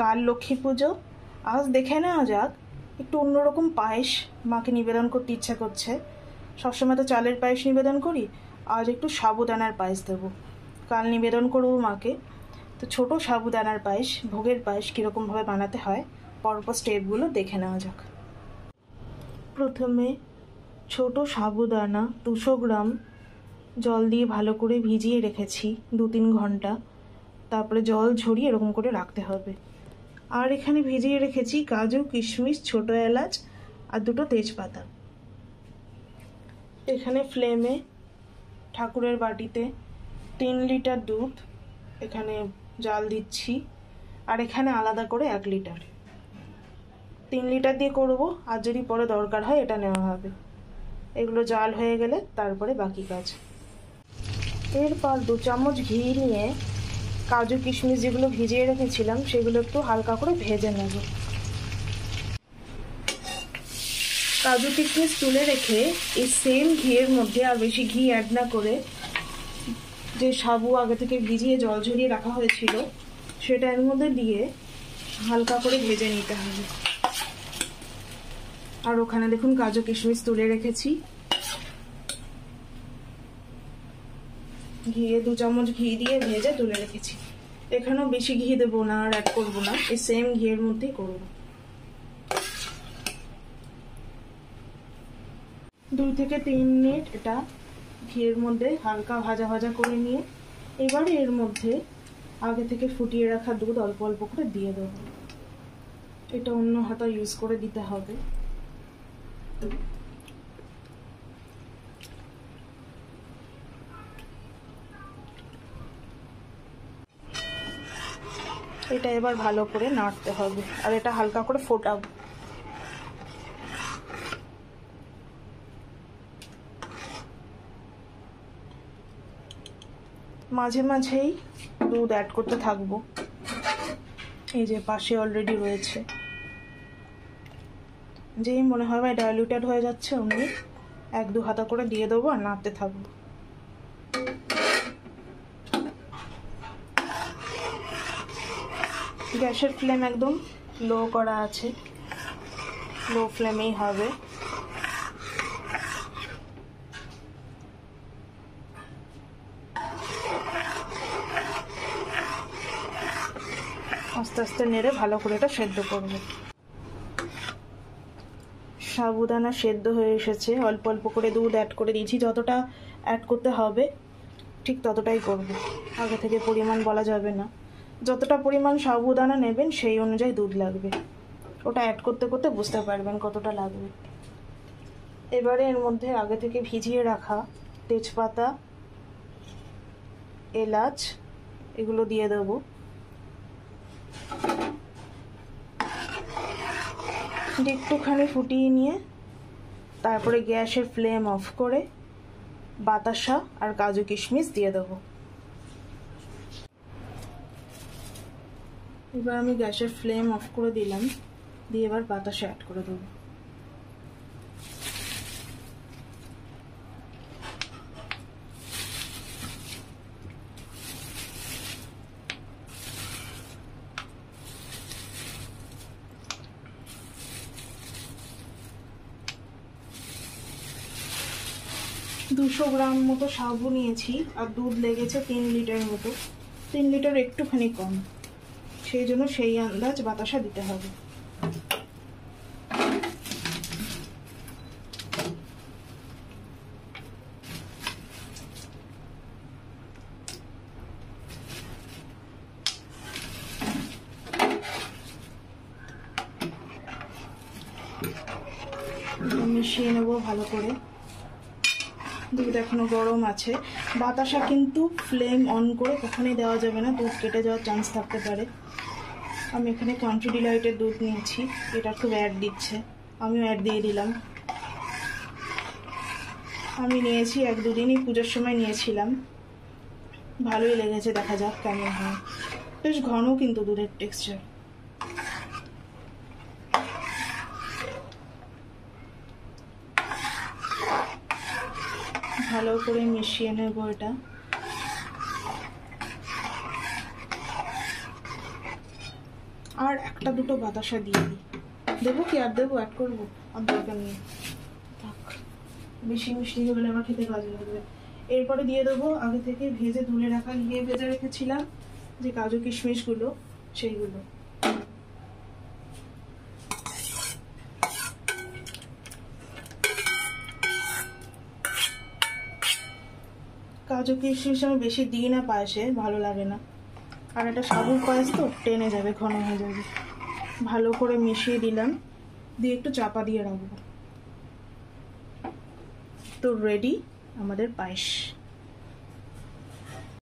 কাল লক্ষ্মী পুজো, আজ দেখে নেওয়া যাক একটু অন্যরকম পায়েস মাকে নিবেদন করতে ইচ্ছা করছে। সবসময় তো চালের পায়েস নিবেদন করি, আজ একটু সাবুদানার পায়েস দেবো। কাল নিবেদন করবো মাকে, তো ছোটো সাবুদানার পায়েস, ভোগের পায়েস কীরকমভাবে বানাতে হয় পরপর স্টেপগুলো দেখে নেওয়া যাক। প্রথমে ছোট সাবুদানা 200 গ্রাম জল দিয়ে ভালো করে ভিজিয়ে রেখেছি 2-3 ঘন্টা, তারপরে জল ঝরিয়ে এরকম করে রাখতে হবে। আর এখানে ভিজিয়ে রেখেছি কাজু, কিশমিশ, ছোটো এলাচ আর 2টো তেজপাতা। এখানে ফ্লেমে ঠাকুরের বাটিতে 3 লিটার দুধ এখানে জাল দিচ্ছি, আর এখানে আলাদা করে 1 লিটার। 3 লিটার দিয়ে করব, আর যদি পরে দরকার হয় এটা নেওয়া হবে। এগুলো জাল হয়ে গেলে তারপরে বাকি কাজ। এরপর 2 চামচ ঘি নিয়ে কাজু কিশমিশ যেগুলো ভিজিয়ে রেখেছিলাম সেগুলো একটু হালকা করে ভেজে নেব। কাজু কিশমিশ তুলে রেখে এই সেম ঘিয়ের মধ্যে, আর বেশি ঘি অ্যাড না করে, যে সাবু আগে থেকে ভিজিয়ে জল ঝরিয়ে রাখা হয়েছিল সেটা এর মধ্যে দিয়ে হালকা করে ভেজে নিতে হবে। আর ওখানে দেখুন কাজু কিশমিশ তুলে রেখেছি, ঘিয়ে 2 চামচ ঘি দিয়ে ভেজে তুলে রেখেছি। এখানেও বেশি ঘি দেবো না, আর অ্যাড করবো না, এই সেম ঘিয়ের মধ্যেই করবো। 2 থেকে 3 মিনিট এটা ঘিয়ের মধ্যে হালকা ভাজা ভাজা করে নিয়ে এবারে এর মধ্যে আগে থেকে ফুটিয়ে রাখা দুধ অল্প অল্প করে দিয়ে দেবো। এটা অন্য হাতা ইউজ করে দিতে হবে। এটা এবার ভালো করে নাড়তে হবে, আর এটা হালকা করে ফোটাবো। মাঝে মাঝেই দুধ অ্যাড করতে থাকবো, এই যে পাশে অলরেডি রয়েছে। যেই মনে হয় ভাই ডাইলিউটেড হয়ে যাচ্ছে অমনি 1-2 হাতা করে দিয়ে দেবো আর নাড়তে থাকবো। গ্যাসের ফ্লেম একদম লো করা আছে, লো ফ্লেমেই হবে। আস্তে আস্তে নেড়ে ভালো করে এটা সেদ্ধ করব। সাবুদানা সেদ্ধ হয়ে এসেছে, অল্প অল্প করে দুধ অ্যাড করে দিয়েছি। যতটা অ্যাড করতে হবে ঠিক ততটাই করব, আগে থেকে পরিমাণ বলা যাবে না। যতটা পরিমাণ সাবুদানা নেবেন সেই অনুযায়ী দুধ লাগবে, ওটা অ্যাড করতে করতে বুঝতে পারবেন কতটা লাগবে। এবারে এর মধ্যে আগে থেকে ভিজিয়ে রাখা তেজপাতা, এলাচ এগুলো দিয়ে দেবো। একটুখানি ফুটিয়ে নিয়ে তারপরে গ্যাসের ফ্লেম অফ করে বাতাসা আর কাজু কিশমিশ দিয়ে দেবো। এবার আমি গ্যাসের ফ্লেম অফ করে দিলাম, দিয়ে এবার বাতাসা অ্যাড করে দেবো। দুশো গ্রাম মতো সাবু নিয়েছি, আর দুধ লেগেছে 3 লিটার মতো। 3 লিটার একটুখানি কম, সেই জন্য সেই আন্দাজ বাতাসা দিতে হবে। মিশিয়ে নেবো ভালো করে। দুধ এখনো গরম আছে। বাতাসা কিন্তু ফ্লেম অন করে কখনোই দেওয়া যাবে না, দুধ কেটে যাওয়ার চান্স থাকতে পারে। আমি এখানে কান্ট্রি ডিলাইটের দুধ নিয়েছি, এটা খুব অ্যাড দিচ্ছে, আমিও অ্যাড দিয়ে দিলাম। আমি নিয়েছি 1-2 দিনই, পুজোর সময় নিয়েছিলাম, ভালোই লেগেছে, দেখা যাক কেমন হয়। বেশ ঘন কিন্তু দুধের টেক্সচার। ভালো করে মিশিয়ে নেব এটা। আর একটা দুটো বাতাসা দিয়ে দিই। দেবো কি আর দেবো, অ্যাড করবো? আর দরকার নেই, থাক। বেশি মিষ্টি হয়ে গেলে আমার খেতে কাজে লাগবে। এরপরে দিয়ে দেবো আগে থেকে ভেজে তুলে রাখা, ভেজে রেখেছিলাম যে কাজু কিশমিশগুলো, সেইগুলো। কাজু কিশমিশ আমি বেশি দিই না পায়েসে, ভালো লাগে না। আর এটা সাবুর পায়েস তো টেনে যাবে, ঘন হয়ে যাবে। ভালো করে মিশিয়ে দিলাম, দিয়ে একটু চাপা দিয়ে রাখবো। তো রেডি আমাদের পায়েস।